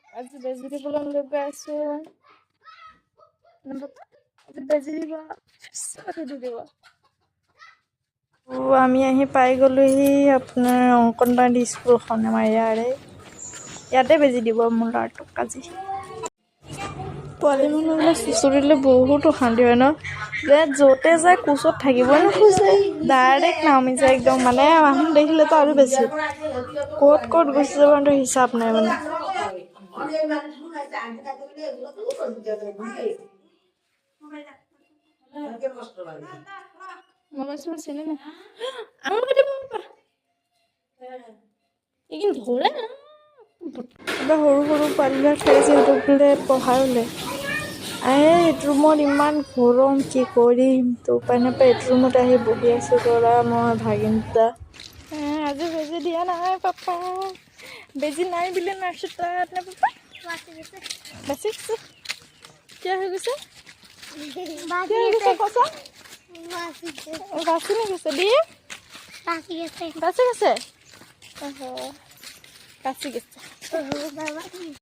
আজি বেজি দিবলৈ লৈ গৈ আছো আজি বেজি দিব দিব আমি আহি পাই গ'লোহি আপোনাৰ অংকনবাদী স্কুলখন আমাৰ ইয়াতে বেজি দিব মোৰ ল'ৰাটোক আজি পোৱালি মানুহবিলাক চুচুৰিলে বহুত অশান্তি হয় ন যে য'তে যায় কোচত থাকিবই নোখোজে ডাইৰেক্ট নামি যায় একদম মানে মানুহ দেখিলেতো আৰু বেছি ক'ত গুচি যাব হিচাপ নাই মানে সৰু পোৱালিবিলাক থাকে সিহঁতক বোলে পঢ়াই বোলে এইটো ৰুমত ইমান গৰম কি কৰিম তো উপায় নাপায় এইটো ৰুমত আহি বহি আছো ল'ৰা মই ভাগিনটা আজি বেজি দিয়া নাই পাপা বেজি নাই বোলে নাৰ্ছ তাত নে পাপা বাচি গৈছে কিয় হৈ গৈছে বাচি গৈছে দিয়ে বাচি গৈছে বাচি গৈছে